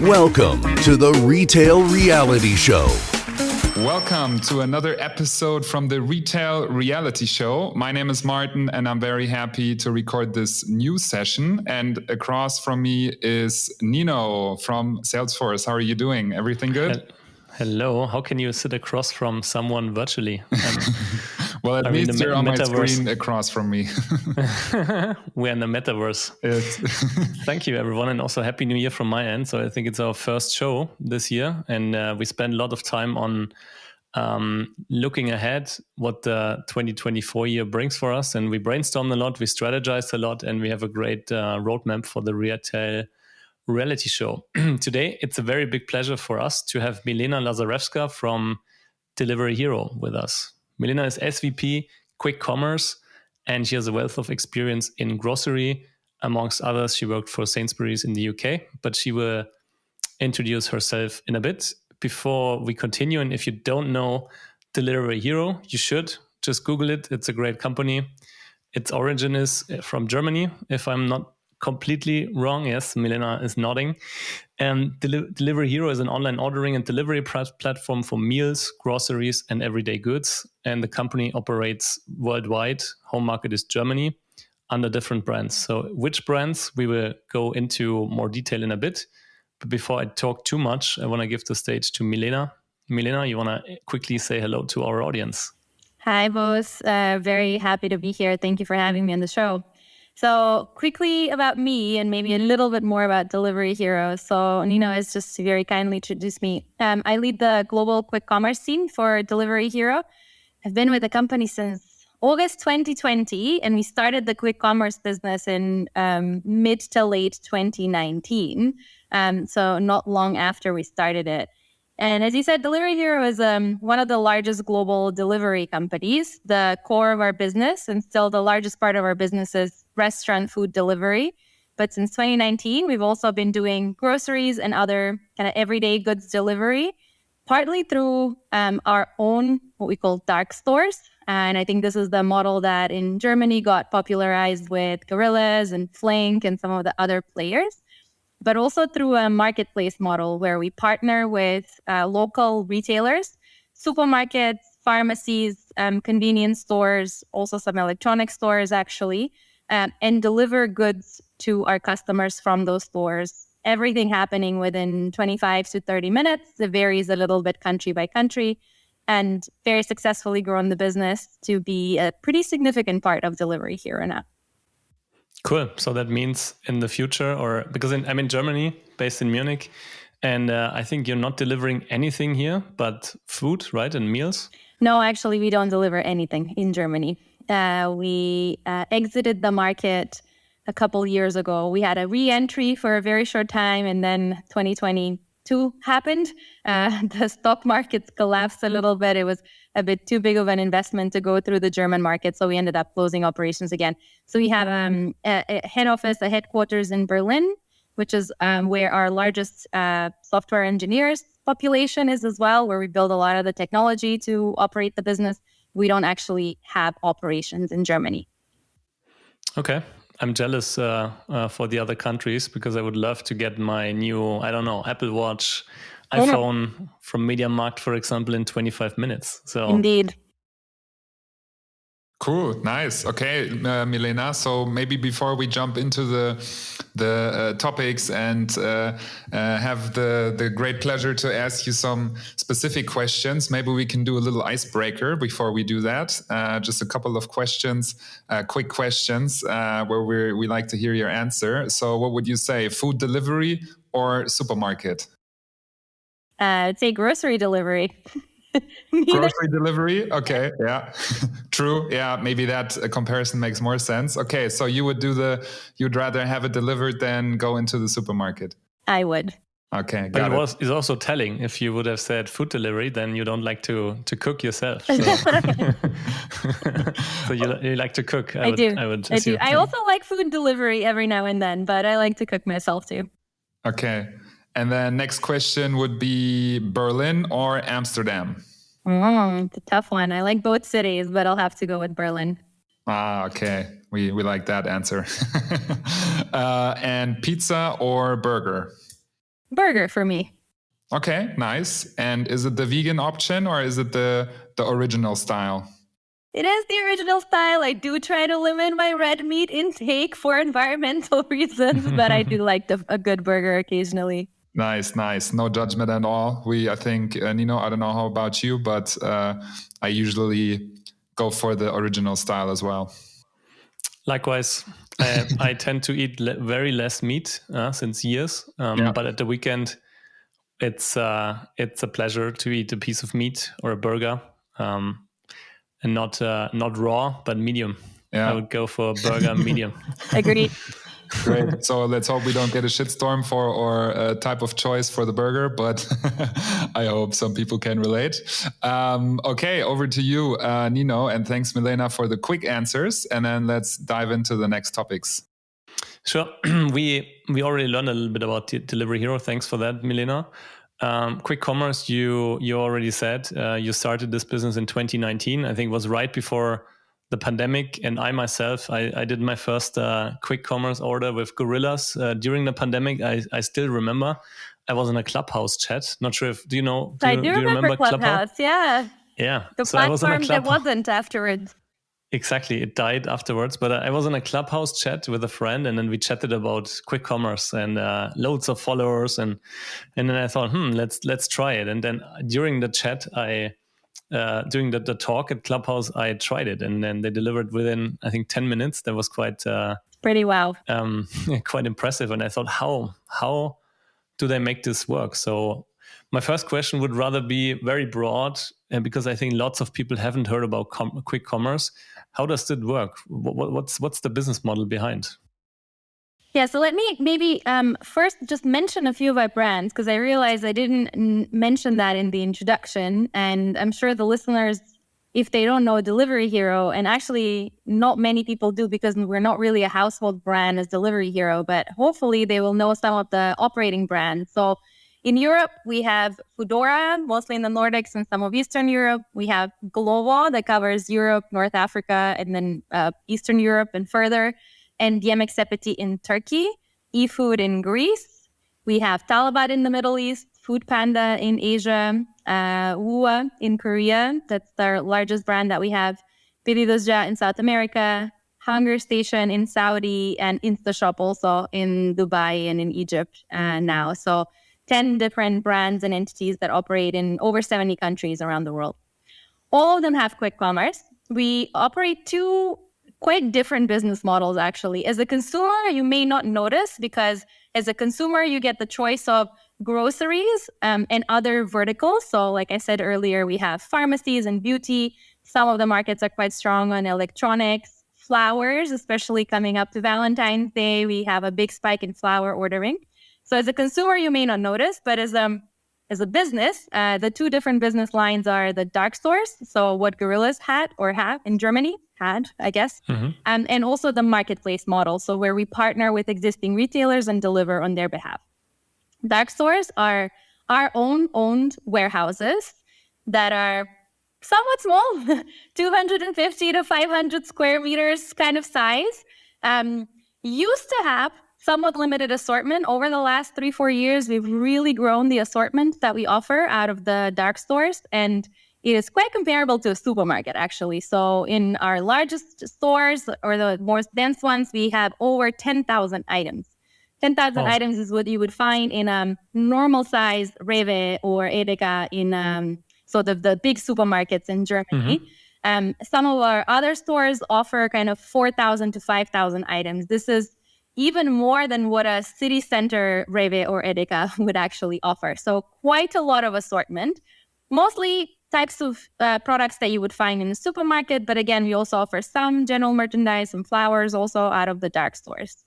Welcome to the Retail Reality Show. Welcome to another episode from the Retail Reality Show. My name is Martin, and I'm very happy to record this new session. And across from me is Nino from Salesforce. How are you doing? Everything good? Hello. How can you sit across from someone virtually? Well, at least you're on my screen across from me. We're in the metaverse. Thank you, everyone. And also Happy New Year from my end. So I think it's our first show this year. And we spend a lot of time on looking ahead, what the 2024 year brings for us. And we brainstorm a lot, we strategize a lot, and we have a great roadmap for the Retail Reality Show. Today, it's a very big pleasure for us to have Milena Lazarevska from Delivery Hero with us. Milena is SVP Quick Commerce, and she has a wealth of experience in grocery. Amongst others, she worked for Sainsbury's in the UK, but she will introduce herself in a bit. Before we continue, and if you don't know Delivery Hero, you should just Google it. It's a great company. Its origin is from Germany, if I'm not completely wrong. Yes, Milena is nodding. Delivery Hero is an online ordering and delivery platform for meals, groceries, and everyday goods. And the company operates worldwide. Home market is Germany under different brands. So which brands we will go into more detail in a bit. But before I talk too much, I want to give the stage to Milena. Milena, you want to quickly say hello to our audience? Hi, both. Very happy to be here. Thank you for having me on the show. So quickly about me and maybe a little bit more about Delivery Hero. So Nino has just very kindly introduced me. I lead the global quick commerce team for Delivery Hero. I've been with the company since August 2020, and we started the quick commerce business in mid to late 2019. So not long after we started it. And as you said, Delivery Hero is one of the largest global delivery companies. The core of our business, and still the largest part of our business, is restaurant food delivery. But since 2019, we've also been doing groceries and other kind of everyday goods delivery, partly through our own, what we call dark stores. And I think this is the model that in Germany got popularized with Gorillas and Flink and some of the other players, but also through a marketplace model where we partner with local retailers, supermarkets, pharmacies, convenience stores, also some electronic stores actually, and deliver goods to our customers from those stores. Everything happening within 25 to 30 minutes. It varies a little bit country by country, and very successfully grown the business to be a pretty significant part of Delivery Hero now. Cool. So that means in the future, or because I'm in Germany, based in Munich, and I think you're not delivering anything here, but food, right, and meals? No, actually, we don't deliver anything in Germany. We exited the market a couple years ago. We had a re-entry for a very short time, and then 2022 happened. The stock markets collapsed a little bit. It was a bit too big of an investment to go through the German market, so we ended up closing operations again. So we have a head office, a headquarters in Berlin, which is where our largest software engineers population is as well, where we build a lot of the technology to operate the business. We don't actually have operations in Germany. Okay. I'm jealous for the other countries because I would love to get my new, Apple Watch, iPhone from MediaMarkt, for example, in 25 minutes. So Indeed. Cool, nice. Okay, Milena. So maybe before we jump into the topics and have the great pleasure to ask you some specific questions, maybe we can do a little icebreaker before we do that. Just a couple of questions, quick questions, where we like to hear your answer. So, what would you say? Food delivery or supermarket? I'd say grocery delivery. Grocery delivery? Okay, yeah. True. Yeah, maybe that comparison makes more sense. Okay, so you'd rather have it delivered than go into the supermarket? I would. Okay, but got it. It's also telling. If you would have said food delivery, then you don't like to cook yourself. So, so you like to cook. I do. assume. I also like food delivery every now and then, but I like to cook myself too. Okay. And then next question would be Berlin or Amsterdam? It's a tough one. I like both cities, but I'll have to go with Berlin. Ah, okay. We like that answer. And pizza or burger? burger for me. Okay, nice. And is it the vegan option or is it the original style? It is the original style. I do try to limit my red meat intake for environmental reasons, but I do like a good burger occasionally. Nice. No judgment at all. I think, Nino, I don't know how about you, but I usually go for the original style as well. Likewise, I tend to eat very less meat since years, but at the weekend, it's a pleasure to eat a piece of meat or a burger, and not raw, but medium. I would go for a burger medium. Agreed. Great. So let's hope we don't get a shitstorm for our type of choice for the burger, but I hope some people can relate. Okay, over to you, Nino, and thanks, Milena, for the quick answers. And then let's dive into the next topics. Sure. We already learned a little bit about Delivery Hero. Thanks for that, Milena. Quick Commerce, you already said you started this business in 2019. I think it was right before the pandemic, and I myself, I did my first quick commerce order with gorillas during the pandemic. I still remember I was in a Clubhouse chat. Not sure if do you remember Clubhouse? Yeah. The so platform that wasn't afterwards. Exactly, it died afterwards. But I was in a Clubhouse chat with a friend, and then we chatted about quick commerce and loads of followers, and then I thought, let's try it. And then during the chat, during the talk at Clubhouse, I tried it, and then they delivered within, I think, 10 minutes. That was quite pretty wow, quite impressive. And I thought, how do they make this work? So my first question would rather be very broad, because I think lots of people haven't heard about quick commerce. How does it work? What's the business model behind? Yeah, so let me maybe first just mention a few of our brands, because I realized I didn't mention that in the introduction. And I'm sure the listeners, if they don't know Delivery Hero, and actually not many people do because we're not really a household brand as Delivery Hero, but hopefully they will know some of the operating brands. So in Europe, we have Foodora, mostly in the Nordics and some of Eastern Europe. We have Glovo that covers Europe, North Africa, and then Eastern Europe and further. And Yemek Sepeti in Turkey, eFood in Greece. We have Talabat in the Middle East, Food Panda in Asia, Wua in Korea. That's our largest brand that we have. Pedidos in South America, Hunger Station in Saudi, and InstaShop also in Dubai and in Egypt now. So 10 different brands and entities that operate in over 70 countries around the world. All of them have quick commerce. We operate two quite different business models, actually. As a consumer, you may not notice, because as a consumer, you get the choice of groceries and other verticals. So like I said earlier, we have pharmacies and beauty. Some of the markets are quite strong on electronics, flowers, especially coming up to Valentine's Day. We have a big spike in flower ordering. So as a consumer, you may not notice, but as a business, the two different business lines are the dark stores. So what gorillas had or have in Germany, I guess, and also the marketplace model. So where we partner with existing retailers and deliver on their behalf. Dark stores are our own owned warehouses that are somewhat small, 250 to 500 square meters kind of size. Used to have somewhat limited assortment. Over the last 3-4 years, we've really grown the assortment that we offer out of the dark stores, and it is quite comparable to a supermarket, actually. So in our largest stores, or the most dense ones, we have over 10,000 items. 10,000 items is what you would find in a normal size Rewe or Edeka in sort of the big supermarkets in Germany. Some of our other stores offer kind of 4,000 to 5,000 items. This is even more than what a city center Rewe or Edeka would actually offer. So quite a lot of assortment, mostly types of products that you would find in a supermarket. But again, we also offer some general merchandise, some flowers also out of the dark stores.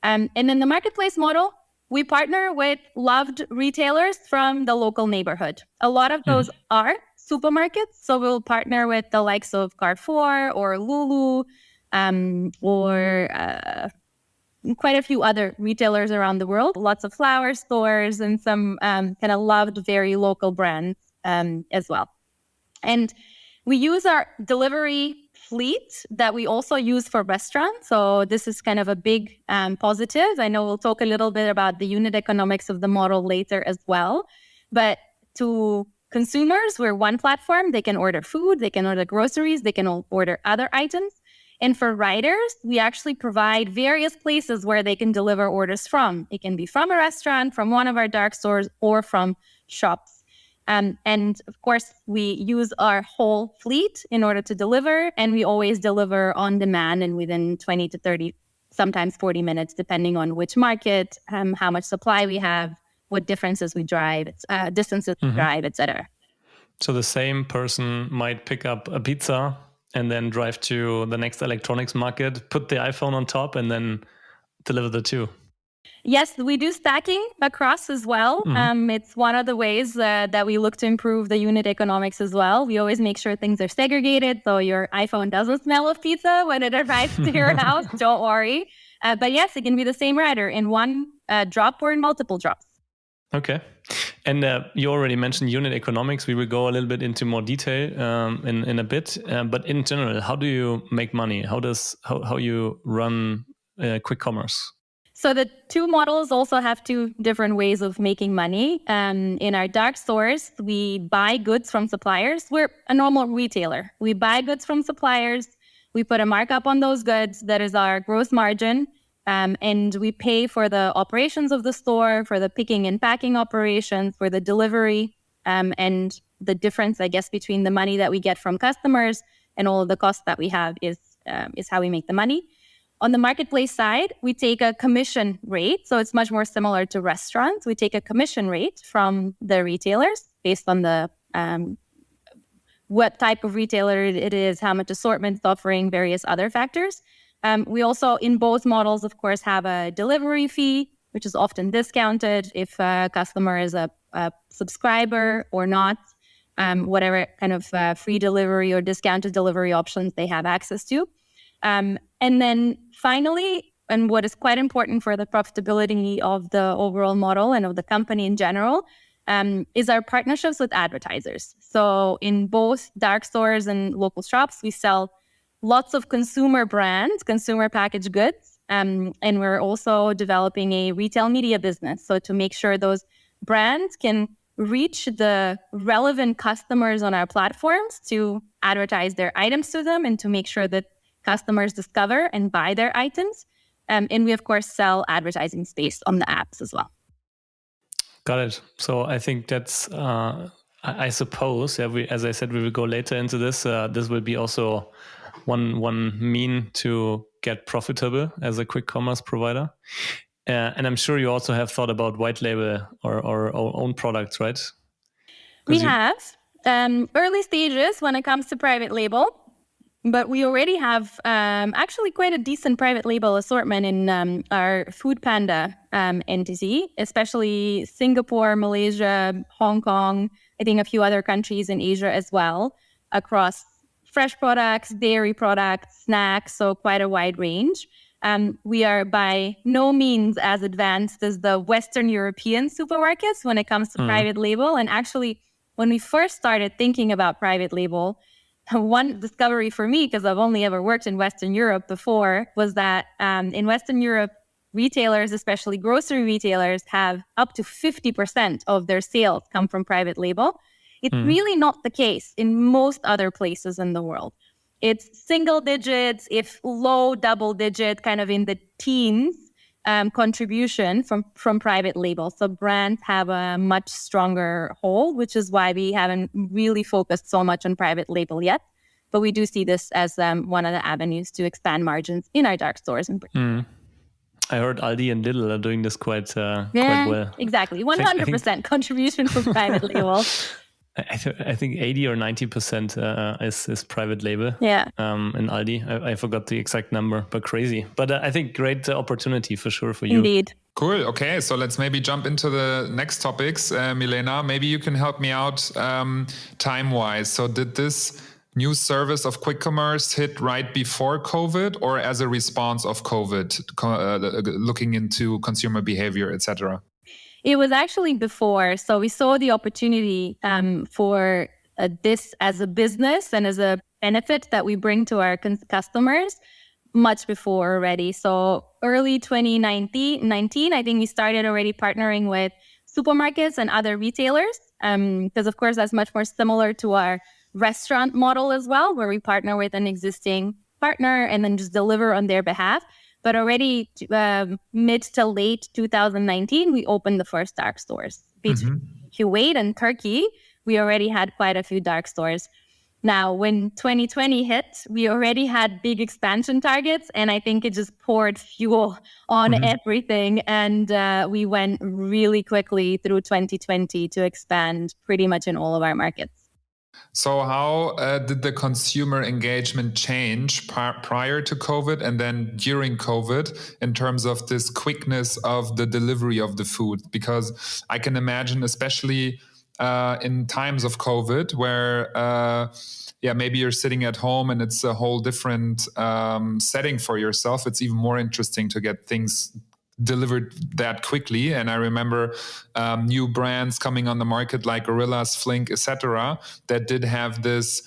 And then the marketplace model, we partner with loved retailers from the local neighborhood. A lot of those are supermarkets. So we'll partner with the likes of Carrefour or Lulu or quite a few other retailers around the world. Lots of flower stores and some kind of loved, very local brands as well. And we use our delivery fleet that we also use for restaurants. So this is kind of a big positive. I know we'll talk a little bit about the unit economics of the model later as well. But to consumers, we're one platform. They can order food, they can order groceries, they can order other items. And for riders, we actually provide various places where they can deliver orders from. It can be from a restaurant, from one of our dark stores, or from shops. And of course, we use our whole fleet in order to deliver, and we always deliver on demand and within 20 to 30, sometimes 40 minutes, depending on which market, how much supply we have, what differences we drive, distances we drive, etc. So the same person might pick up a pizza and then drive to the next electronics market, put the iPhone on top, and then deliver the two. Yes, we do stacking across as well. It's one of the ways that we look to improve the unit economics as well. We always make sure things are segregated, so your iPhone doesn't smell of pizza when it arrives to your house. Don't worry. But yes, it can be the same rider in one drop or in multiple drops. Okay. And you already mentioned unit economics. We will go a little bit into more detail in a bit. But in general, how do you make money? How you run quick commerce? So the two models also have two different ways of making money. In our dark stores, we buy goods from suppliers. We're a normal retailer. We buy goods from suppliers. We put a markup on those goods. That is our gross margin. And we pay for the operations of the store, for the picking and packing operations, for the delivery, and the difference, I guess, between the money that we get from customers and all of the costs that we have is how we make the money. On the marketplace side, we take a commission rate. So it's much more similar to restaurants. We take a commission rate from the retailers based on the what type of retailer it is, how much assortment it's offering, various other factors. We also, in both models, of course, have a delivery fee, which is often discounted if a customer is a subscriber or not, whatever kind of free delivery or discounted delivery options they have access to. And then finally, and what is quite important for the profitability of the overall model and of the company in general, is our partnerships with advertisers. So in both dark stores and local shops, we sell lots of consumer brands, consumer packaged goods, and we're also developing a retail media business. So to make sure those brands can reach the relevant customers on our platforms to advertise their items to them and to make sure that customers discover and buy their items. And we, of course, sell advertising space on the apps as well. Got it. So I think that's, I suppose, as I said, we will go later into this. This will be also one mean to get profitable as a quick commerce provider. And I'm sure you also have thought about white label or own products, right? We have early stages when it comes to private label. But we already have actually quite a decent private label assortment in our Food Panda entity, especially Singapore, Malaysia, Hong Kong, I think a few other countries in Asia as well, across fresh products, dairy products, snacks, so quite a wide range. We are by no means as advanced as the Western European supermarkets when it comes to private label. And actually, when we first started thinking about private label, one discovery for me, because I've only ever worked in Western Europe before, was that in Western Europe, retailers, especially grocery retailers, have up to 50% of their sales come from private label. It's really not the case in most other places in the world. It's single digits, if low double digit, kind of in the teens contribution from private label. So brands have a much stronger hold, which is why we haven't really focused so much on private label yet. But we do see this as one of the avenues to expand margins in our dark stores. I heard Aldi and Lidl are doing this quite well. Exactly. 100% contribution from private label. I think 80 or 90% is private label. Yeah. In Aldi. I forgot the exact number, but crazy. But I think great opportunity for sure for you. Indeed. Cool. Okay, so let's maybe jump into the next topics. Milena, maybe you can help me out time-wise. So did this new service of quick commerce hit right before COVID or as a response of COVID, looking into consumer behavior, etc.? It was actually before. So we saw the opportunity for this as a business and as a benefit that we bring to our customers much before already. So early 2019, I think we started already partnering with supermarkets and other retailers, because of course that's much more similar to our restaurant model as well, where we partner with an existing partner and then just deliver on their behalf. But already mid to late 2019, we opened the first dark stores. Between Kuwait and Turkey, we already had quite a few dark stores. Now, when 2020 hit, we already had big expansion targets, and I think it just poured fuel on everything. And we went really quickly through 2020 to expand pretty much in all of our markets. So how did the consumer engagement change prior to COVID and then during COVID in terms of this quickness of the delivery of the food? Because I can imagine, especially in times of COVID, where maybe you're sitting at home and it's a whole different setting for yourself. It's even more interesting to get things delivered that quickly. And I remember new brands coming on the market like Gorillas, Flink, etc., that did have this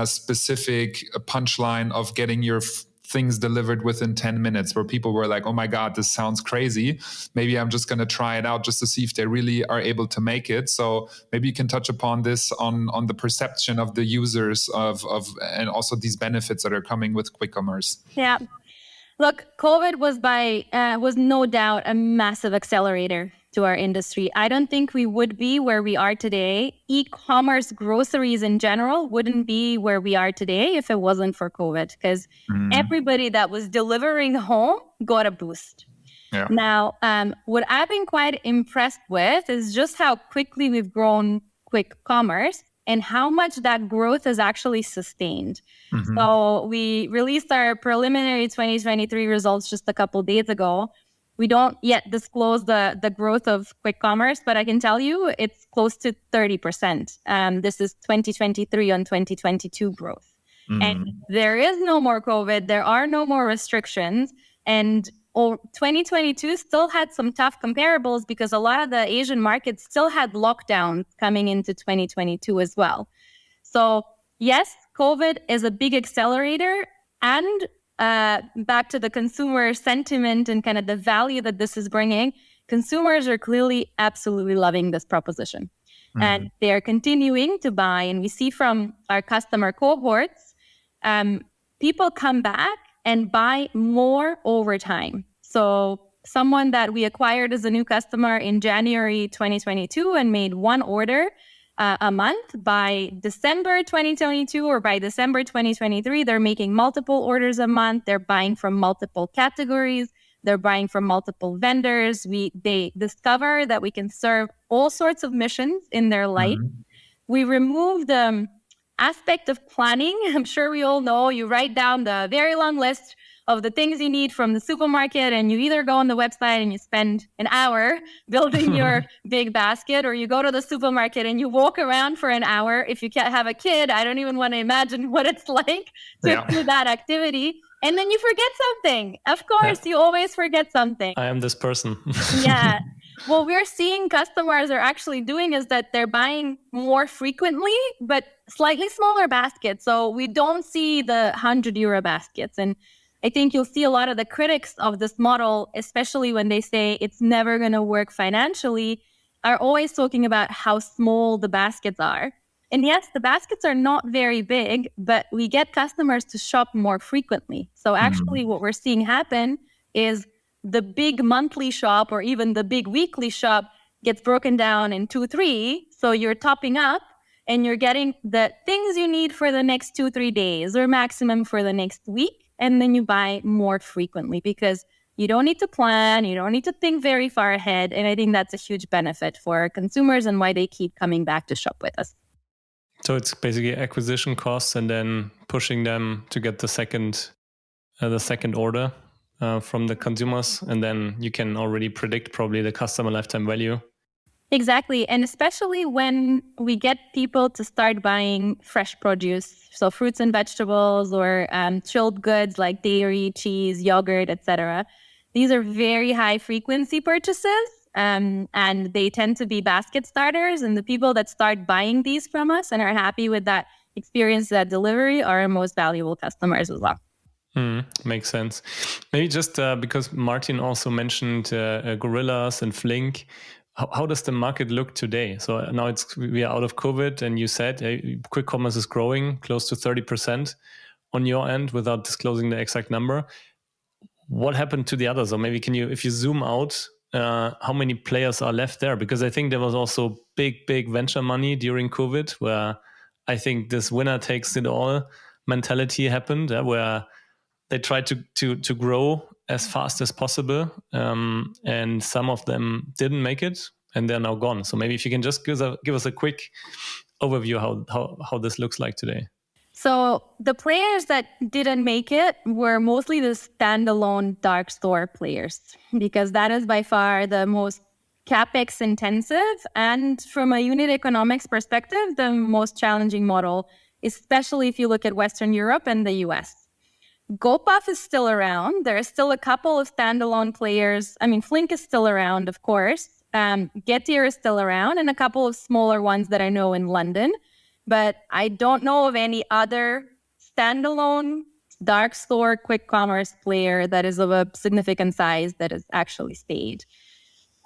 specific punchline of getting your things delivered within 10 minutes, where people were like, oh my God, this sounds crazy. Maybe I'm just going to try it out just to see if they really are able to make it. So maybe you can touch upon this on the perception of the users of and also these benefits that are coming with quick commerce. Yeah. Look, COVID was no doubt a massive accelerator to our industry. I don't think we would be where we are today. E-commerce groceries in general wouldn't be where we are today if it wasn't for COVID, because everybody that was delivering home got a boost. Yeah. Now, what I've been quite impressed with is just how quickly we've grown quick commerce and how much that growth is actually sustained. So we released our preliminary 2023 results just a couple of days ago. We don't yet disclose the growth of quick commerce, but I can tell you it's close to 30%. This is 2023 on 2022 growth. And there is no more COVID. There are no more restrictions. And 2022 still had some tough comparables because a lot of the Asian markets still had lockdowns coming into 2022 as well. So yes, COVID is a big accelerator, and back to the consumer sentiment and kind of the value that this is bringing, consumers are clearly absolutely loving this proposition. And they're continuing to buy. And we see from our customer cohorts, people come back and buy more over time. So someone that we acquired as a new customer in January 2022 and made one order a month, by December 2022 or by December 2023, they're making multiple orders a month. They're buying from multiple categories. They're buying from multiple vendors. They discover that we can serve all sorts of missions in their life. We remove the aspect of planning. I'm sure we all know you write down the very long list of the things you need from the supermarket, and you either go on the website and you spend an hour building your big basket, or you go to the supermarket and you walk around for an hour. If you can't have a kid, I don't even want to imagine what it's like to do that activity. And then you forget something. Of course, you always forget something. I am this person. Yeah. What we're seeing customers are actually doing is that they're buying more frequently, but slightly smaller baskets. So we don't see the €100 baskets. And I think you'll see a lot of the critics of this model, especially when they say it's never going to work financially, are always talking about how small the baskets are. And yes, the baskets are not very big, but we get customers to shop more frequently. So actually what we're seeing happen is the big monthly shop or even the big weekly shop gets broken down in 2, 3. So you're topping up and you're getting the things you need for the next 2-3 days or maximum for the next week. And then you buy more frequently because you don't need to plan. You don't need to think very far ahead. And I think that's a huge benefit for consumers and why they keep coming back to shop with us. So it's basically acquisition costs and then pushing them to get the second order from the consumers. And then you can already predict probably the customer lifetime value. Exactly. And especially when we get people to start buying fresh produce, so fruits and vegetables or chilled goods like dairy, cheese, yogurt, etc. These are very high frequency purchases. And they tend to be basket starters. And the people that start buying these from us and are happy with that experience that delivery are our most valuable customers as well. Makes sense. Maybe just because Martin also mentioned Gorillas and Flink, how does the market look today? So now we are out of COVID, and you said quick commerce is growing close to 30% on your end without disclosing the exact number. What happened to the others? Or maybe if you zoom out, how many players are left there? Because I think there was also big venture money during COVID, where I think this winner takes it all mentality happened, where they tried to grow as fast as possible, and some of them didn't make it, and they're now gone. So maybe if you can just give us a quick overview how this looks like today. So the players that didn't make it were mostly the standalone dark store players, because that is by far the most CapEx intensive, and from a unit economics perspective, the most challenging model, especially if you look at Western Europe and the US. GoPuff is still around. There are still a couple of standalone players. I mean, Flink is still around, of course. Getir is still around, and a couple of smaller ones that I know in London. But I don't know of any other standalone dark store quick commerce player that is of a significant size that has actually stayed.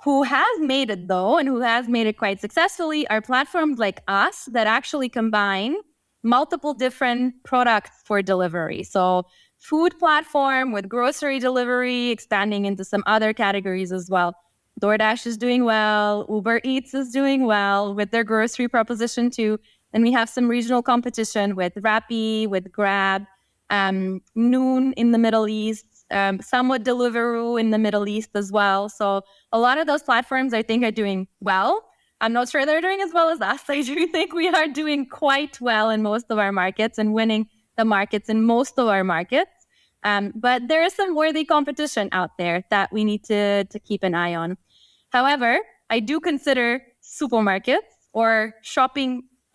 Who has made it, though, and who has made it quite successfully are platforms like us that actually combine multiple different products for delivery. So food platform with grocery delivery, expanding into some other categories as well. DoorDash is doing well. Uber Eats is doing well with their grocery proposition too. And we have some regional competition with Rappi, with Grab, Noon in the Middle East, somewhat Deliveroo in the Middle East as well. So a lot of those platforms, I think, are doing well. I'm not sure they're doing as well as us. I do think we are doing quite well in most of our markets and winning the markets in most of our markets. But there is some worthy competition out there that we need to keep an eye on. However, I do consider supermarkets or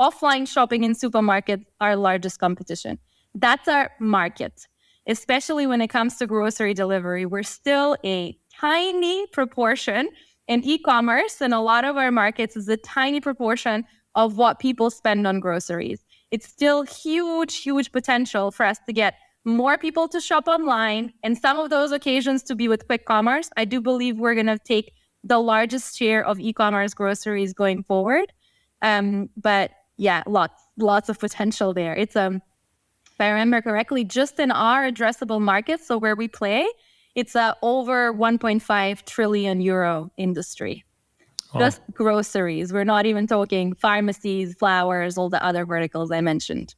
offline shopping in supermarkets our largest competition. That's our market, especially when it comes to grocery delivery. We're still a tiny proportion, and e-commerce in a lot of our markets is a tiny proportion of what people spend on groceries. It's still huge potential for us to get more people to shop online, and some of those occasions to be with quick commerce. I do believe we're going to take the largest share of e-commerce groceries going forward. But yeah, lots of potential there. It's if I remember correctly, just in our addressable market, so where we play, it's a over 1.5 trillion euro industry. Wow. Just groceries. We're not even talking pharmacies, flowers, all the other verticals I mentioned.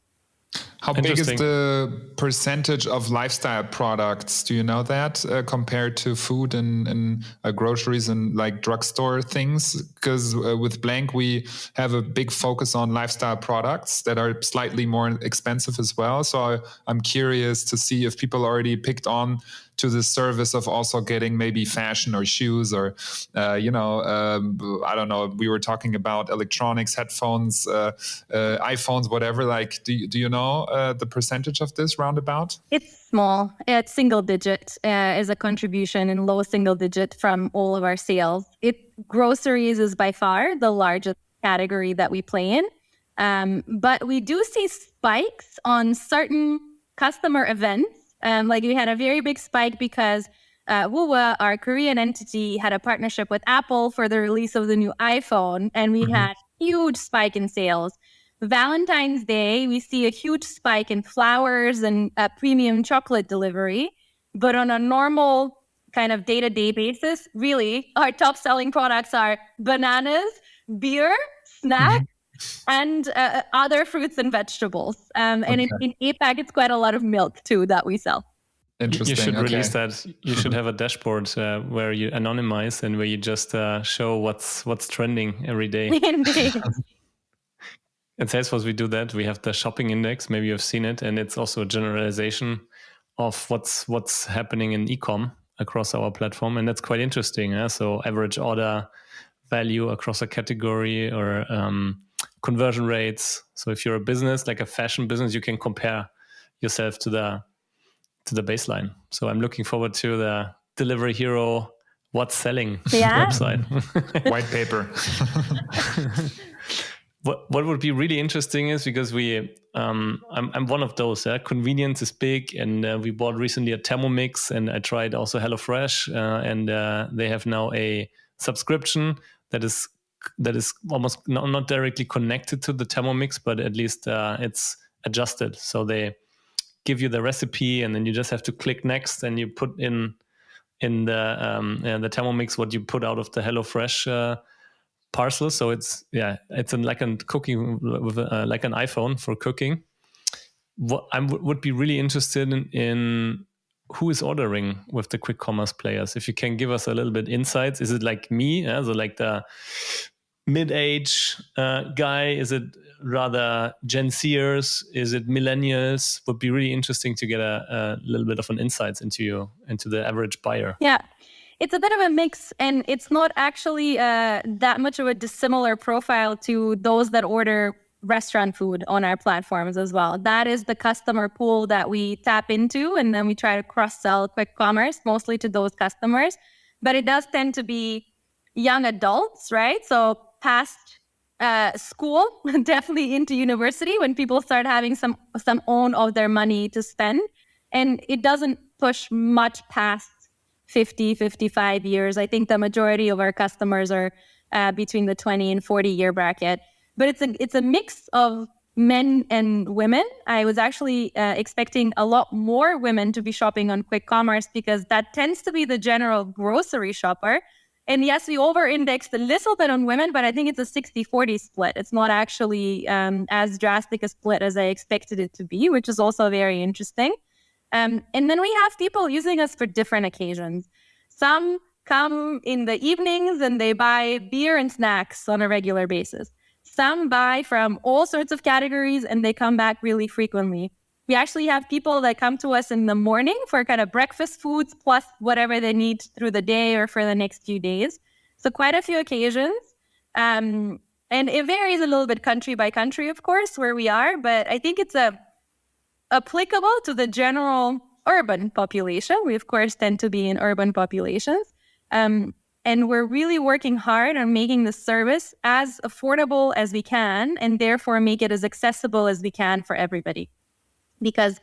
How big is the percentage of lifestyle products? Do you know that compared to food and groceries and like drugstore things? Because with Blank, we have a big focus on lifestyle products that are slightly more expensive as well. So I'm curious to see if people already picked on to the service of also getting maybe fashion or shoes or, I don't know, we were talking about electronics, headphones, iPhones, whatever. Like, do you know the percentage of this roundabout? It's small. It's single digit is a contribution, and low single digit from all of our sales. Groceries is by far the largest category that we play in. But we do see spikes on certain customer events. Like we had a very big spike because Woowa, our Korean entity, had a partnership with Apple for the release of the new iPhone, and we had huge spike in sales. Valentine's Day, we see a huge spike in flowers and premium chocolate delivery. But on a normal kind of day-to-day basis, really, our top selling products are bananas, beer, snacks, and other fruits and vegetables. And in APAC, it's quite a lot of milk too that we sell. Interesting. You should release that. You should have a dashboard where you anonymize and where you just show what's trending every day. Indeed. At Salesforce, we do that. We have the shopping index. Maybe you've seen it, and it's also a generalization of what's happening in e-com across our platform, and that's quite interesting. So average order value across a category or conversion rates. So if you're a business, like a fashion business, you can compare yourself to the baseline. So I'm looking forward to the Delivery Hero What's Selling website. White paper. what would be really interesting is because I'm one of those. Convenience is big, and we bought recently a Thermomix, and I tried also HelloFresh, and they have now a subscription that is almost not directly connected to the Thermomix, but at least it's adjusted. So they give you the recipe, and then you just have to click next, and you put in the Thermomix what you put out of the HelloFresh parcel. So it's like a cooking with like an iPhone for cooking. What I would be really interested in who is ordering with the quick commerce players. If you can give us a little bit insights, is it like me, so like the mid-age guy? Is it rather Gen Zers? Is it millennials? Would be really interesting to get a little bit of an insights into the average buyer. Yeah. It's a bit of a mix, and it's not actually that much of a dissimilar profile to those that order restaurant food on our platforms as well. That is the customer pool that we tap into, and then we try to cross-sell quick commerce, mostly to those customers. But it does tend to be young adults, right? So past school, definitely into university, when people start having some own of their money to spend. And it doesn't push much past 50, 55 years. I think the majority of our customers are between the 20 and 40 year bracket. But it's a mix of men and women. I was actually expecting a lot more women to be shopping on quick commerce because that tends to be the general grocery shopper. And yes, we over-indexed a little bit on women, but I think it's a 60-40 split. It's not actually as drastic a split as I expected it to be, which is also very interesting. And then we have people using us for different occasions. Some come in the evenings and they buy beer and snacks on a regular basis. Some buy from all sorts of categories and they come back really frequently. We actually have people that come to us in the morning for kind of breakfast foods plus whatever they need through the day or for the next few days. So quite a few occasions. And it varies a little bit country by country, of course, where we are. But I think it's applicable to the general urban population. We, of course, tend to be in urban populations. And we're really working hard on making the service as affordable as we can and therefore make it as accessible as we can for everybody. Because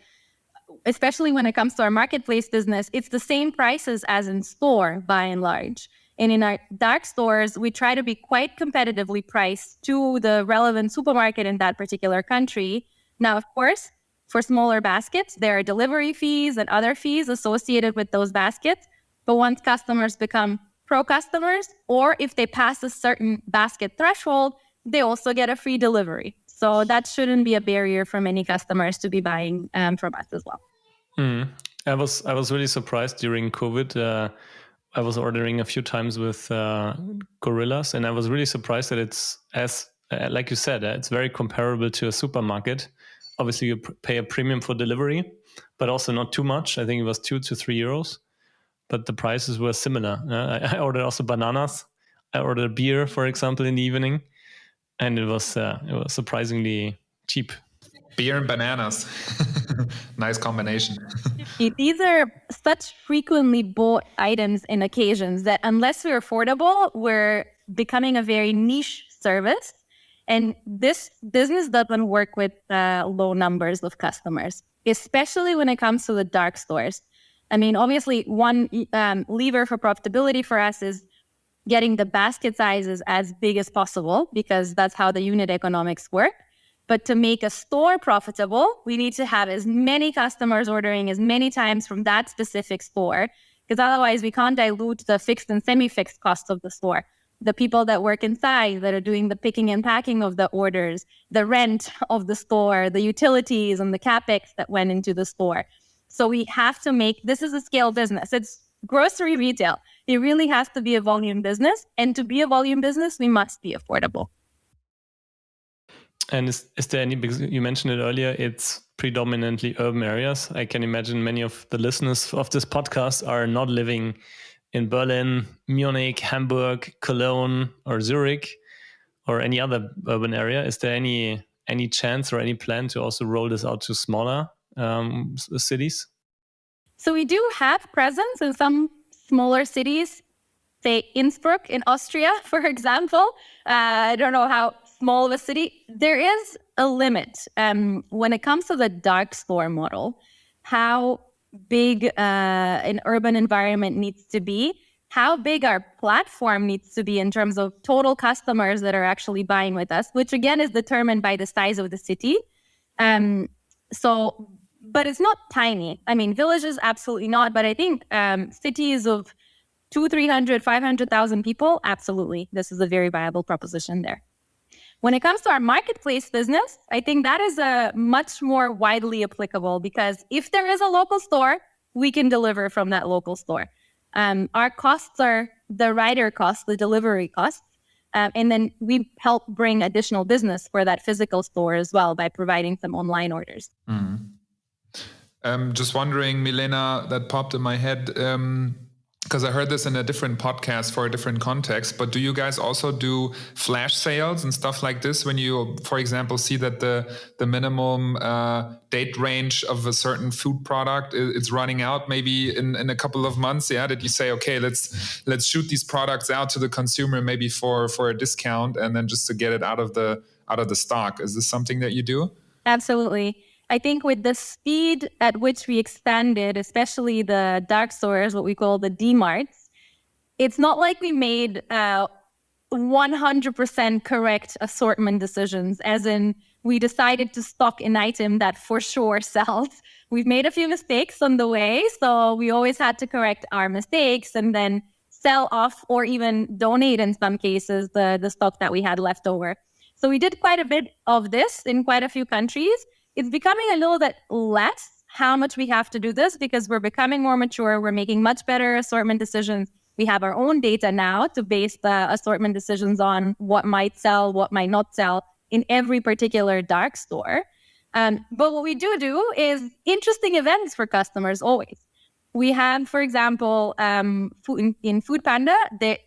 especially when it comes to our marketplace business, it's the same prices as in store by and large. And in our dark stores, we try to be quite competitively priced to the relevant supermarket in that particular country. Now, of course, for smaller baskets, there are delivery fees and other fees associated with those baskets. But once customers become pro customers, or if they pass a certain basket threshold, they also get a free delivery. So that shouldn't be a barrier for many customers to be buying from us as well. I was really surprised during COVID. I was ordering a few times with Gorillas, and I was really surprised that it's as like you said, it's very comparable to a supermarket. Obviously, you pay a premium for delivery, but also not too much. I think it was 2 to 3 euros, but the prices were similar. I ordered also bananas. I ordered beer, for example, in the evening, and it was surprisingly cheap. Beer and bananas. Nice combination. These are such frequently bought items and occasions that unless we're affordable, we're becoming a very niche service. And this business doesn't work with low numbers of customers, especially when it comes to the dark stores. I mean, obviously, one lever for profitability for us is getting the basket sizes as big as possible, because that's how the unit economics work. But to make a store profitable, we need to have as many customers ordering as many times from that specific store, because otherwise we can't dilute the fixed and semi-fixed costs of the store. The people that work inside, that are doing the picking and packing of the orders, the rent of the store, the utilities and the capex that went into the store. So we have to make, this is a scale business. It's grocery retail. It really has to be a volume business. And to be a volume business, we must be affordable. And is there any, because you mentioned it earlier, it's predominantly urban areas. I can imagine many of the listeners of this podcast are not living in Berlin, Munich, Hamburg, Cologne, or Zurich, or any other urban area. Is there any chance or any plan to also roll this out to smaller cities? So we do have presence in some smaller cities, say Innsbruck in Austria, for example. I don't know how small of a city, there is a limit. When it comes to the dark store model, how big an urban environment needs to be, how big our platform needs to be in terms of total customers that are actually buying with us, which again is determined by the size of the city. But it's not tiny. I mean, villages, absolutely not. But I think cities of 200, 300, 500,000 people, absolutely. This is a very viable proposition there. When it comes to our marketplace business, I think that is a much more widely applicable, because if there is a local store, we can deliver from that local store. Our costs are the rider costs, the delivery costs, and then we help bring additional business for that physical store as well by providing some online orders. Just wondering, Milena, that popped in my head, because I heard this in a different podcast for a different context, but do you guys also do flash sales and stuff like this when you, for example, see that the minimum date range of a certain food product is running out maybe in a couple of months? Yeah, did you say, okay, let's shoot these products out to the consumer maybe for a discount and then just to get it out of the stock? Is this something that you do? Absolutely. I think with the speed at which we expanded, especially the dark stores, what we call the D-marts, it's not like we made 100% correct assortment decisions, as in we decided to stock an item that for sure sells. We've made a few mistakes on the way, so we always had to correct our mistakes and then sell off or even donate in some cases the stock that we had left over. So we did quite a bit of this in quite a few countries. It's becoming a little bit less how much we have to do this because we're becoming more mature. We're making much better assortment decisions. We have our own data now to base the assortment decisions on what might sell, what might not sell in every particular dark store. But what we do is interesting events for customers always. We have, for example, in Food Panda,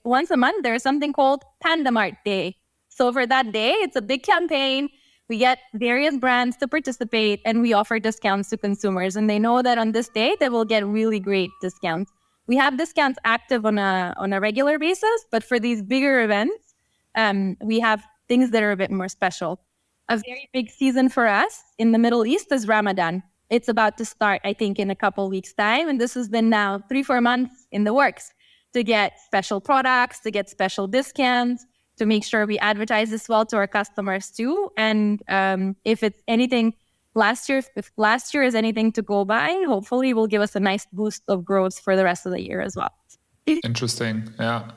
once a month, there's something called Panda Mart Day. So for that day, it's a big campaign. We get various brands to participate and we offer discounts to consumers. And they know that on this day, they will get really great discounts. We have discounts active on a regular basis, but for these bigger events, we have things that are a bit more special. A very big season for us in the Middle East is Ramadan. It's about to start, I think, in a couple of weeks' time. And this has been now 3-4 months in the works to get special products, to get special discounts, to make sure we advertise this well to our customers too. And if it's anything, if last year is anything to go by, hopefully it will give us a nice boost of growth for the rest of the year as well. Interesting, yeah.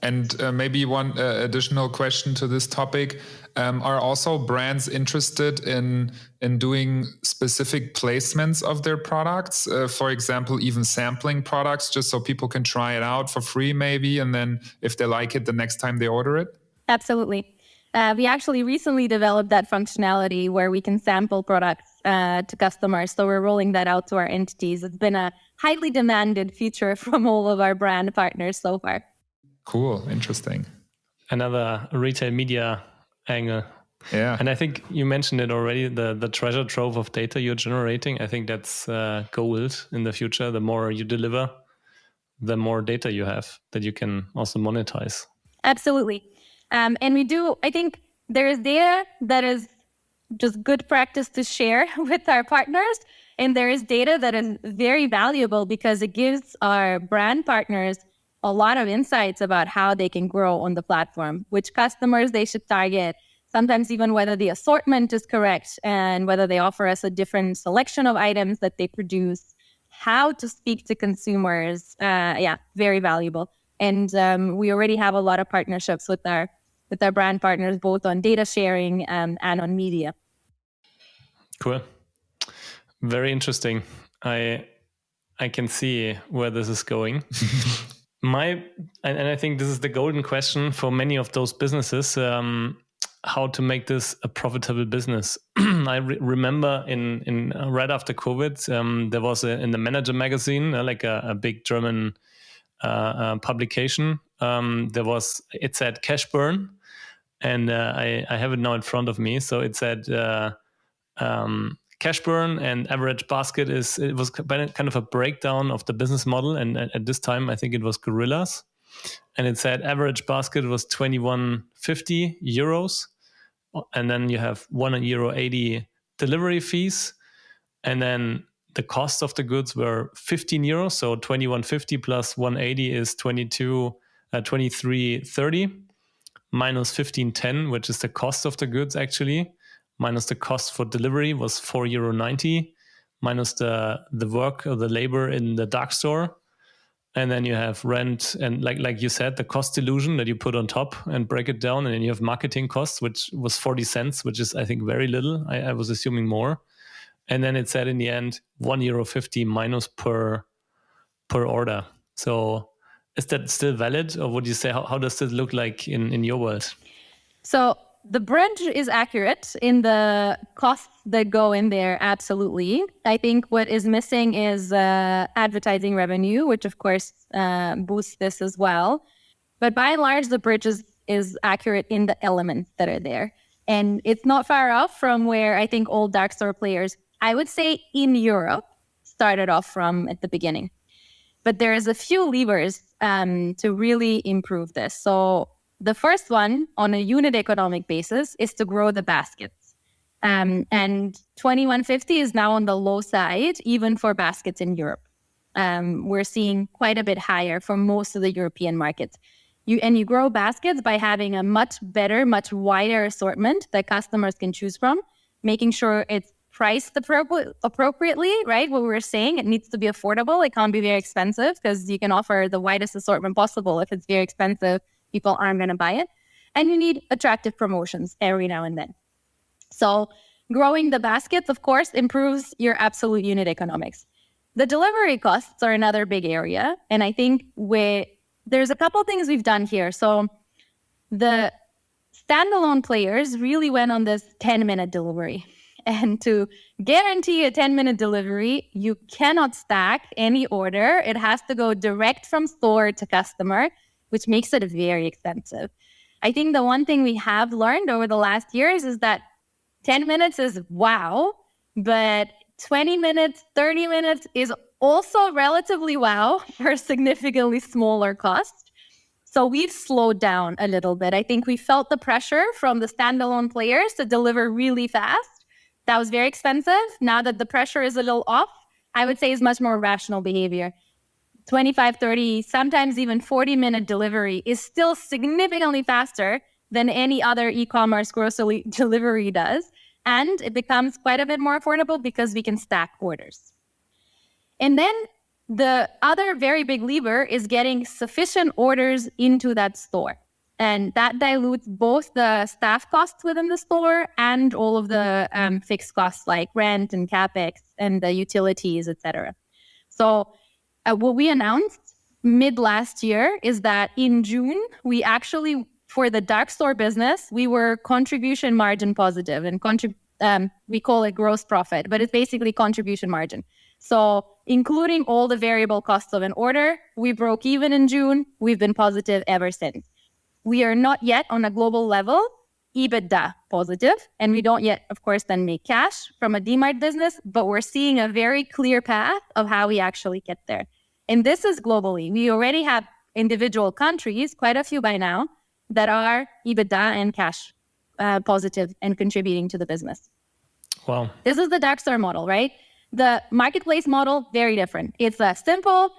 And maybe one additional question to this topic. Are also brands interested in doing specific placements of their products? For example, even sampling products just so people can try it out for free maybe, and then if they like it the next time they order it? Absolutely. We actually recently developed that functionality where we can sample products to customers. So we're rolling that out to our entities. It's been a highly demanded feature from all of our brand partners so far. Cool. Interesting. Another retail media angle. Yeah. And I think you mentioned it already, the treasure trove of data you're generating. I think that's gold in the future. The more you deliver, the more data you have that you can also monetize. Absolutely. And I think there is data that is just good practice to share with our partners. And there is data that is very valuable because it gives our brand partners a lot of insights about how they can grow on the platform, which customers they should target, sometimes even whether the assortment is correct and whether they offer us a different selection of items that they produce, how to speak to consumers. Very valuable. And we already have a lot of partnerships with our brand partners, both on data sharing and on media. Cool. Very interesting. I can see where this is going. And I think this is the golden question for many of those businesses, how to make this a profitable business. I remember in right after COVID, there was in the Manager magazine, like a big German publication. It said cash burn, and I have it now in front of me. So it said cash burn and average basket it was kind of a breakdown of the business model. And at this time, I think it was Gorillas. And it said average basket was 21.50 euros and then you have €1.80 delivery fees, and then the cost of the goods were €15, so 21.50 plus 180 is 23.30 minus 15.10, which is the cost of the goods actually, minus the cost for delivery was €4.90, minus the work or the labor in the dark store. And then you have rent and like you said, the cost illusion that you put on top and break it down. And then you have marketing costs, which was 40 cents, which is, I think, very little. I was assuming more. And then it said in the end, €1.50 minus per order. So is that still valid? Or would you say, how does this look like in your world? So the bridge is accurate in the costs that go in there, absolutely. I think what is missing is advertising revenue, which of course boosts this as well. But by and large, the bridge is accurate in the elements that are there. And it's not far off from where I think all dark store players, I would say in Europe, started off from at the beginning. But there's a few levers to really improve this. So the first one on a unit economic basis is to grow the baskets. And 21.50 is now on the low side, even for baskets in Europe. We're seeing quite a bit higher for most of the European markets. You grow baskets by having a much better, much wider assortment that customers can choose from, making sure it's priced appropriately, right? What we were saying, it needs to be affordable. It can't be very expensive because you can offer the widest assortment possible. If it's very expensive, people aren't going to buy it. And you need attractive promotions every now and then. So growing the baskets, of course, improves your absolute unit economics. The delivery costs are another big area. And I think there's a couple things we've done here. So the standalone players really went on this 10-minute delivery. And to guarantee a 10-minute delivery, you cannot stack any order. It has to go direct from store to customer, which makes it very expensive. I think the one thing we have learned over the last years is that 10 minutes is wow, but 20 minutes, 30 minutes is also relatively wow for a significantly smaller cost. So we've slowed down a little bit. I think we felt the pressure from the standalone players to deliver really fast. That was very expensive. Now that the pressure is a little off, I would say is much more rational behavior. 25, 30, sometimes even 40-minute delivery is still significantly faster than any other e-commerce grocery delivery does. And it becomes quite a bit more affordable because we can stack orders. And then the other very big lever is getting sufficient orders into that store. And that dilutes both the staff costs within the store and all of the fixed costs like rent and capex and the utilities, etc. So what we announced mid last year is that in June, we actually, for the dark store business, we were contribution margin positive, and we call it gross profit, but it's basically contribution margin. So including all the variable costs of an order, we broke even in June. We've been positive ever since. We are not yet on a global level EBITDA positive, and we don't yet, of course, then make cash from a Dmart business, but we're seeing a very clear path of how we actually get there. And this is globally. We already have individual countries, quite a few by now, that are EBITDA and cash positive and contributing to the business. Wow. This is the dark store model, right? The marketplace model, very different. It's a simple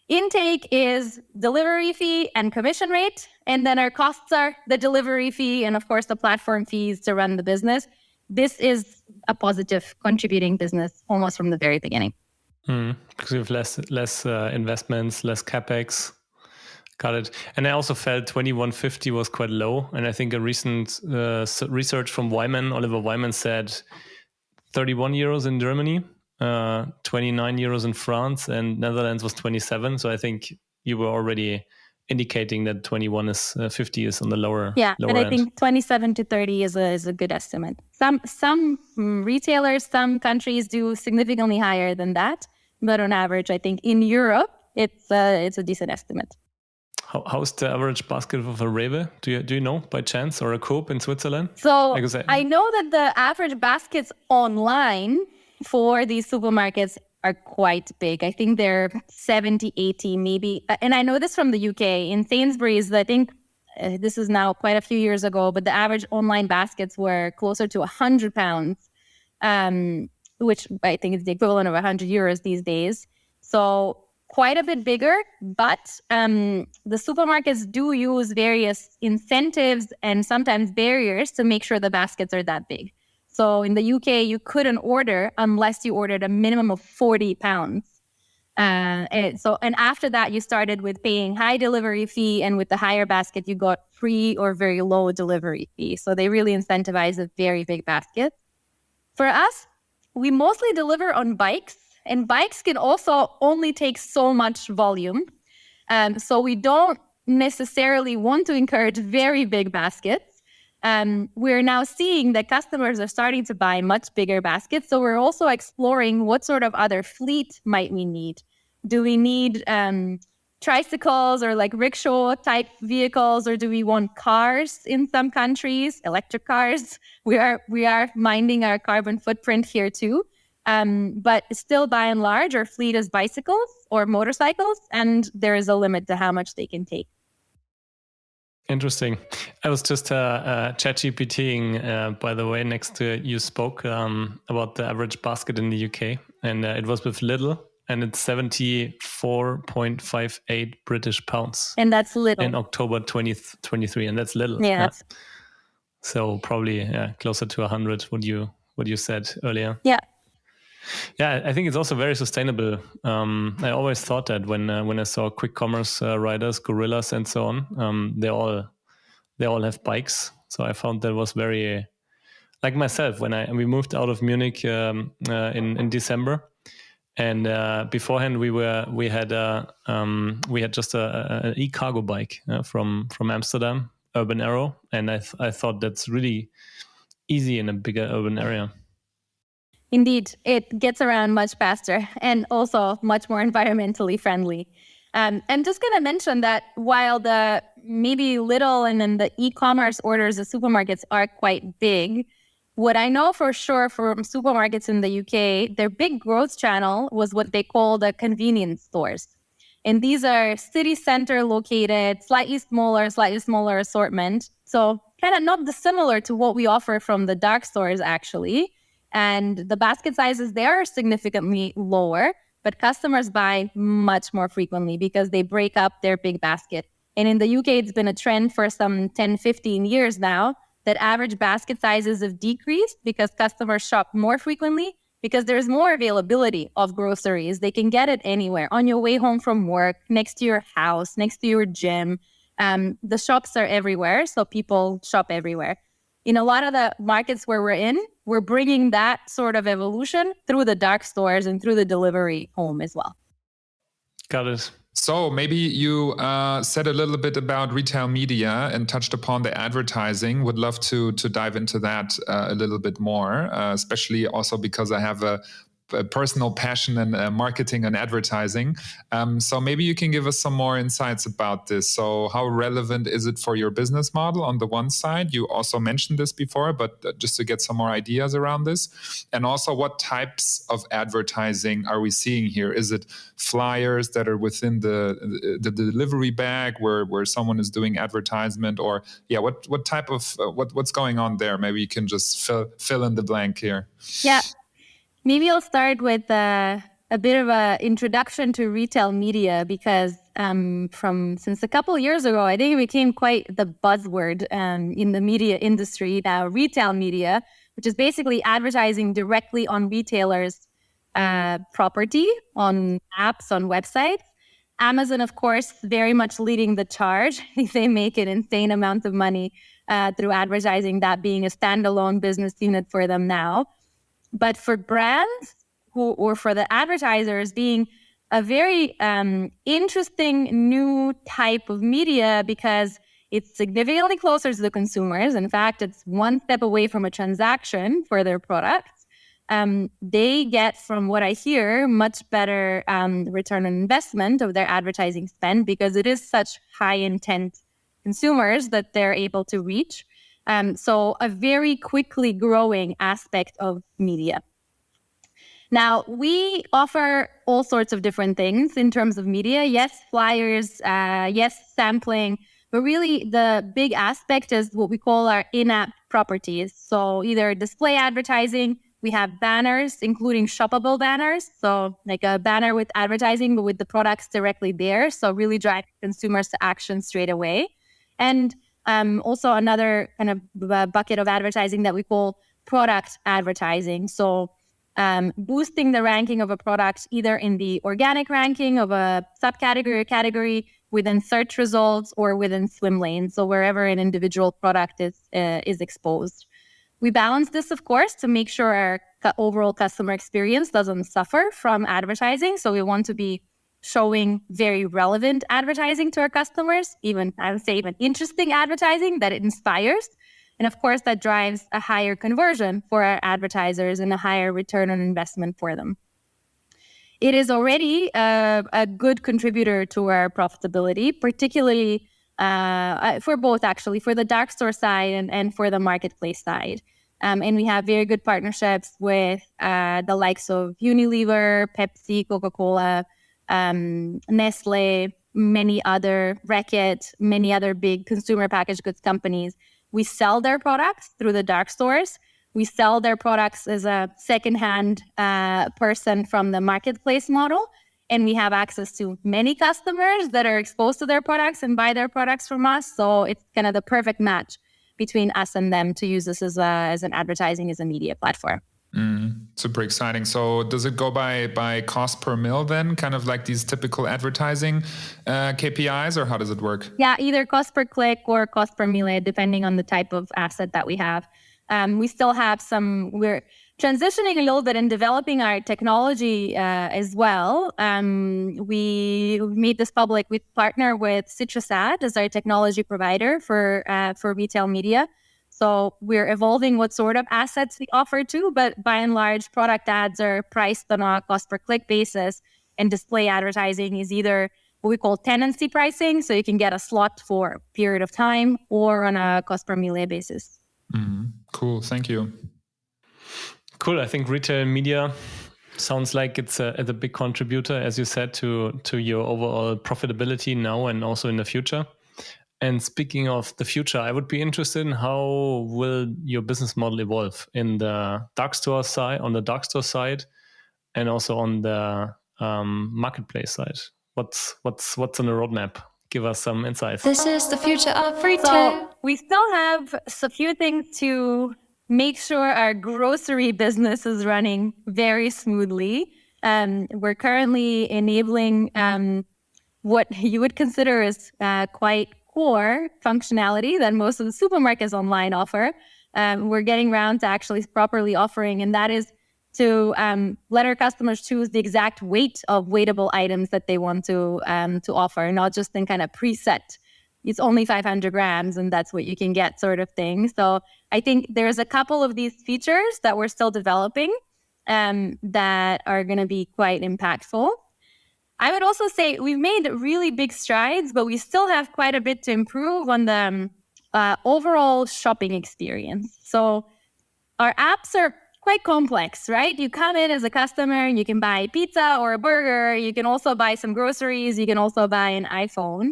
intake is delivery fee and commission rate. And then our costs are the delivery fee and, of course, the platform fees to run the business. This is a positive contributing business almost from the very beginning. Because you have less investments, less capex. Got it. And I also felt 21.50 was quite low. And I think a recent research from Oliver Wyman said 31 euros in Germany, 29 euros in France, and Netherlands was 27. So I think you were already indicating that 50 is on the lower but I think 27 to 30 is a good estimate. Some retailers, some countries do significantly higher than that, but on average, I think in Europe it's a decent estimate. How's the average basket of a Rewe? Do you know by chance, or a Coop in Switzerland? So I know that the average baskets online for these supermarkets are quite big. I think they're 70, 80 maybe. And I know this from the UK. In Sainsbury's, I think this is now quite a few years ago, but the average online baskets were closer to 100 pounds, which I think is the equivalent of 100 euros these days. So quite a bit bigger, but the supermarkets do use various incentives and sometimes barriers to make sure the baskets are that big. So in the UK, you couldn't order unless you ordered a minimum of 40 pounds. And after that, you started with paying high delivery fee, and with the higher basket, you got free or very low delivery fee. So they really incentivize a very big basket. For us, we mostly deliver on bikes, and bikes can also only take so much volume. So we don't necessarily want to encourage very big baskets. We're now seeing that customers are starting to buy much bigger baskets. So we're also exploring what sort of other fleet might we need. Do we need tricycles or like rickshaw type vehicles, or do we want cars in some countries, electric cars? We are minding our carbon footprint here too. But still, by and large, our fleet is bicycles or motorcycles, and there is a limit to how much they can take. Interesting. I was just ChatGPTing, by the way, next to you spoke about the average basket in the UK, and it was with Lidl, and it's 74.58 British pounds. And that's Lidl. In October 2023, and that's Lidl. Yeah. So probably closer to 100, what you said earlier. Yeah. Yeah, I think it's also very sustainable. I always thought that when I saw quick commerce riders, gorillas, and so on, they all have bikes. So I found that was very, like myself, when we moved out of Munich in December, and beforehand we had just an e-cargo bike from Amsterdam, Urban Arrow, and I thought that's really easy in a bigger urban area. Indeed, it gets around much faster and also much more environmentally friendly. I'm just going to mention that while the maybe Lidl and then the e-commerce orders of supermarkets are quite big, what I know for sure from supermarkets in the UK, their big growth channel was what they call the convenience stores. And these are city center located, slightly smaller assortment. So kind of not dissimilar to what we offer from the dark stores, actually. And the basket sizes there are significantly lower, but customers buy much more frequently because they break up their big basket. And in the UK, it's been a trend for some 10, 15 years now that average basket sizes have decreased because customers shop more frequently, because there's more availability of groceries. They can get it anywhere, on your way home from work, next to your house, next to your gym. The shops are everywhere, so people shop everywhere. In a lot of the markets where we're bringing that sort of evolution through the dark stores and through the delivery home as well. Got it. So maybe you said a little bit about retail media and touched upon the advertising. Would love to dive into that a little bit more, especially also because I have a personal passion in marketing and advertising. So maybe you can give us some more insights about this. So how relevant is it for your business model on the one side? You also mentioned this before, but just to get some more ideas around this. And also, what types of advertising are we seeing here? Is it flyers that are within the delivery bag where someone is doing advertisement, or what type of what's going on there? Maybe you can just fill in the blank here. Yeah. Maybe I'll start with a bit of an introduction to retail media, because since a couple of years ago, I think it became quite the buzzword in the media industry now, retail media, which is basically advertising directly on retailers' property, on apps, on websites. Amazon, of course, very much leading the charge. They make an insane amount of money through advertising, that being a standalone business unit for them now. But for brands or for the advertisers, being a very interesting new type of media, because it's significantly closer to the consumers. In fact, it's one step away from a transaction for their products. They get, from what I hear, much better return on investment of their advertising spend, because it is such high intent consumers that they're able to reach. So a very quickly growing aspect of media. Now, we offer all sorts of different things in terms of media. Yes, flyers, yes, sampling, But really, the big aspect is what we call our in-app properties. So either display advertising, we have banners, including shoppable banners. So like a banner with advertising, but with the products directly there. So really drive consumers to action straight away. And also another kind of bucket of advertising that we call product advertising. So boosting the ranking of a product either in the organic ranking of a subcategory or category, within search results, or within swim lanes, so wherever an individual product is exposed. We balance this, of course, to make sure our overall customer experience doesn't suffer from advertising. So we want to be showing very relevant advertising to our customers, even, I would say, even interesting advertising that it inspires. And of course, that drives a higher conversion for our advertisers and a higher return on investment for them. It is already a good contributor to our profitability, particularly for both, actually, for the dark store side and for the marketplace side. And we have very good partnerships with the likes of Unilever, Pepsi, Coca-Cola, Nestle, many other many other big consumer packaged goods companies. We sell their products through the dark stores. We sell their products as a secondhand person from the marketplace model. And we have access to many customers that are exposed to their products and buy their products from us. So it's kind of the perfect match between us and them to use this as an advertising, as a media platform. Super exciting. So does it go by cost per mil then, kind of like these typical advertising KPIs, or how does it work? Yeah, either cost per click or cost per mille, depending on the type of asset that we have. We still have we're transitioning a little bit and developing our technology as well. We made this public. We partner with CitrusAd as our technology provider for retail media. So we're evolving what sort of assets we offer too, but by and large, product ads are priced on a cost per click basis, and display advertising is either what we call tenancy pricing, so you can get a slot for a period of time, or on a cost per mille basis. Cool, thank you. Cool. I think retail media sounds like it's a big contributor, as you said, to your overall profitability now and also in the future. And speaking of the future, I would be interested in how will your business model evolve in the dark store side, and also on the marketplace side. What's on the roadmap? Give us some insights. This is the future of retail. So we still have a few things to make sure our grocery business is running very smoothly. We're currently enabling what you would consider as quite core functionality that most of the supermarkets online offer. We're getting around to actually properly offering, and that is to let our customers choose the exact weight of weightable items that they want to offer, not just in kind of preset. It's only 500 grams and that's what you can get sort of thing. So I think there's a couple of these features that we're still developing that are going to be quite impactful. I would also say we've made really big strides, but we still have quite a bit to improve on the overall shopping experience. So our apps are quite complex, right? You come in as a customer and you can buy pizza or a burger. You can also buy some groceries. You can also buy an iPhone.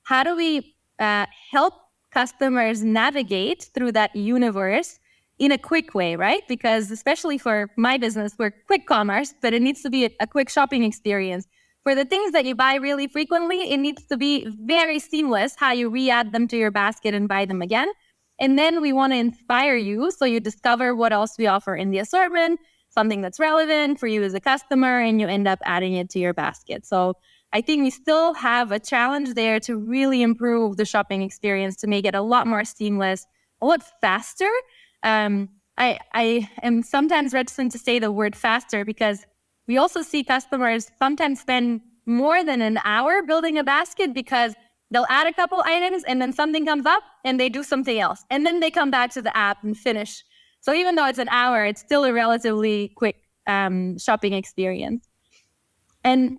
How do we help customers navigate through that universe in a quick way, right? Because especially for my business, we're quick commerce, but it needs to be a quick shopping experience. For the things that you buy really frequently, it needs to be very seamless how you re-add them to your basket and buy them again. And then we want to inspire you so you discover what else we offer in the assortment, something that's relevant for you as a customer, and you end up adding it to your basket. So I think we still have a challenge there to really improve the shopping experience, to make it a lot more seamless, a lot faster. I am sometimes reticent to say the word faster because we also see customers sometimes spend more than an hour building a basket because they'll add a couple items and then something comes up and they do something else. And then they come back to the app and finish. So even though it's an hour, it's still a relatively quick shopping experience. And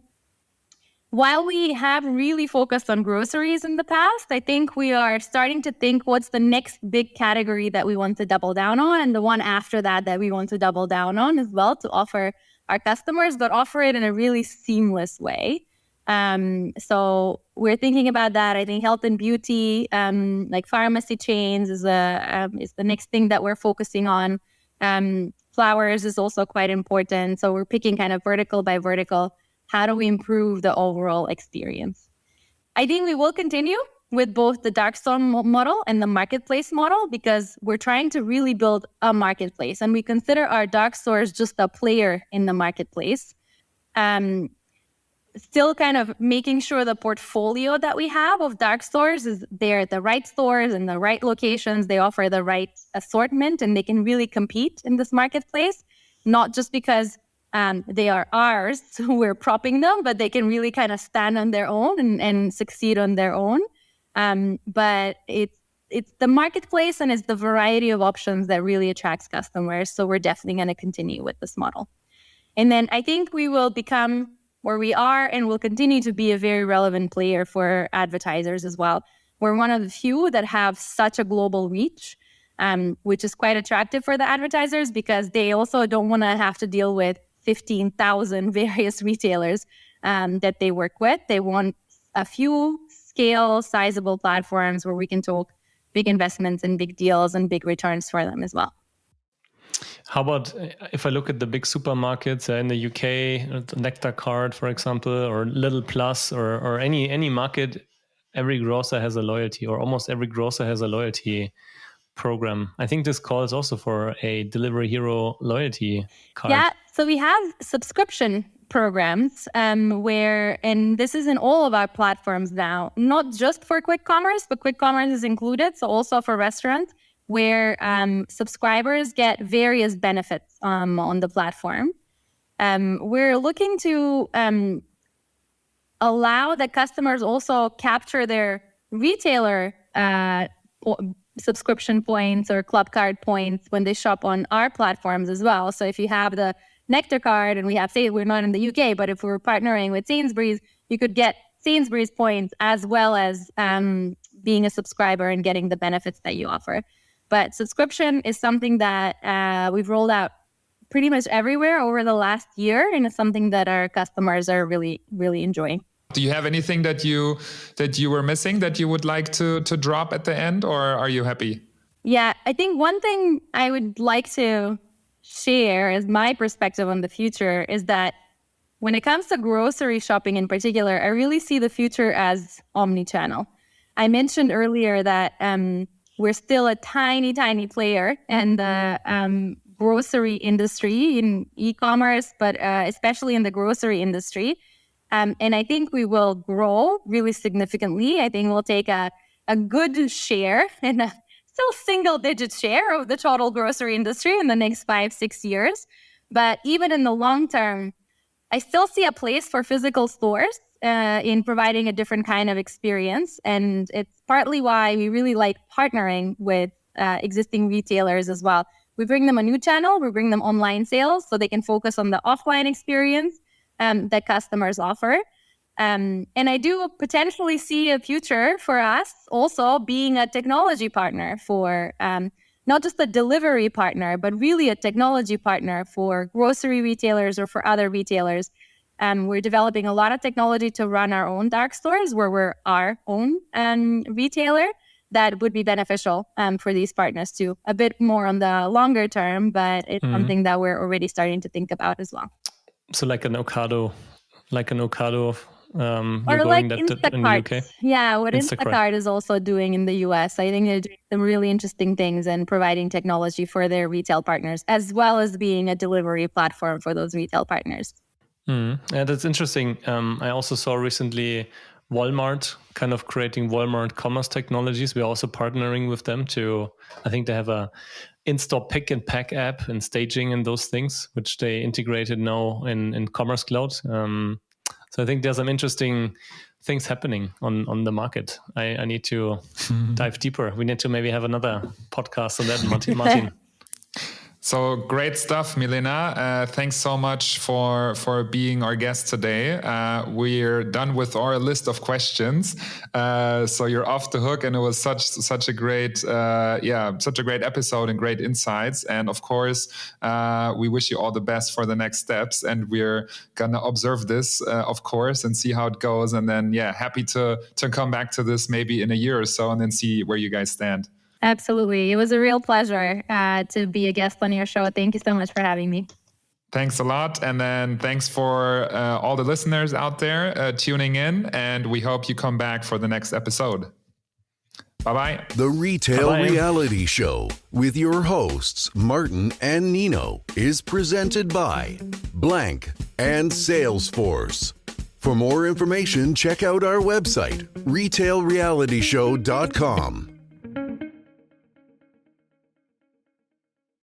while we have really focused on groceries in the past, I think we are starting to think what's the next big category that we want to double down on, and the one after that we want to double down on as well, to offer our customers, but offer it in a really seamless way. So we're thinking about that. I think health and beauty, like pharmacy chains, is the next thing that we're focusing on. Flowers is also quite important. So we're picking kind of vertical by vertical. How do we improve the overall experience? I think we will continue with both the dark store model and the marketplace model, because we're trying to really build a marketplace, and we consider our dark stores just a player in the marketplace. Still kind of making sure the portfolio that we have of dark stores is they're at the right stores in the right locations. They offer the right assortment, and they can really compete in this marketplace, not just because they are ours, so we're propping them, but they can really kind of stand on their own and succeed on their own. But it's the marketplace and it's the variety of options that really attracts customers. So we're definitely going to continue with this model. And then I think we will become where we are and will continue to be a very relevant player for advertisers as well. We're one of the few that have such a global reach, which is quite attractive for the advertisers, because they also don't want to have to deal with 15,000 various retailers that they work with. They want a few scale, sizable platforms where we can talk big investments and big deals and big returns for them as well. How about if I look at the big supermarkets in the UK, Nectar Card, for example, or Little Plus, or any market, every grocer has a loyalty, or almost every grocer has a loyalty program. I think this calls also for a Delivery Hero loyalty card. Yeah, so we have subscription programs where, and this is in all of our platforms now, not just for quick commerce, but quick commerce is included, so also for restaurants, where subscribers get various benefits on the platform. We're looking to allow the customers also capture their retailer subscription points or club card points when they shop on our platforms as well. So if you have the Nectar card, and we have, say, we're not in the UK, but if we're partnering with Sainsbury's, you could get Sainsbury's points as well as being a subscriber and getting the benefits that you offer. But subscription is something that we've rolled out pretty much everywhere over the last year, and it's something that our customers are really, really enjoying. Do you have anything that you were missing that you would like to drop at the end, or are you happy? Yeah, I think one thing I would like to share as my perspective on the future is that when it comes to grocery shopping in particular, I really see the future as omnichannel. I mentioned earlier that we're still a tiny, tiny player in the grocery industry, in e-commerce, but especially in the grocery industry. And I think we will grow really significantly. I think we'll take a good share and a still single-digit share of the total grocery industry in the next 5-6 years. But even in the long term, I still see a place for physical stores in providing a different kind of experience. And it's partly why we really like partnering with existing retailers as well. We bring them a new channel, we bring them online sales so they can focus on the offline experience that customers offer. And I do potentially see a future for us also being a technology partner for not just a delivery partner, but really a technology partner for grocery retailers or for other retailers. We're developing a lot of technology to run our own dark stores where we're our own retailer. That would be beneficial for these partners too. A bit more on the longer term, but it's something that we're already starting to think about as well. So like an Ocado. Or like Instacart. In the UK? Yeah, what Instacart is also doing in the US. I think they're doing some really interesting things and providing technology for their retail partners, as well as being a delivery platform for those retail partners. Yeah, that's interesting. I also saw recently Walmart kind of creating Walmart commerce technologies. We're also partnering with them I think they have a in-store pick and pack app and staging and those things, which they integrated now in Commerce Cloud. So I think there's some interesting things happening on the market. I need to dive deeper. We need to maybe have another podcast on that, Martin. So great stuff, Milena. Thanks so much for being our guest today. We're done with our list of questions. So you're off the hook, and it was such a great episode and great insights. And of course, we wish you all the best for the next steps. And we're gonna observe this, of course, and see how it goes. And then, happy to come back to this maybe in a year or so, and then see where you guys stand. Absolutely. It was a real pleasure to be a guest on your show. Thank you so much for having me. Thanks a lot. And then thanks for all the listeners out there tuning in. And we hope you come back for the next episode. Bye-bye. The Retail Reality Show with your hosts, Martin and Nino, is presented by Blank and Salesforce. For more information, check out our website, retailrealityshow.com.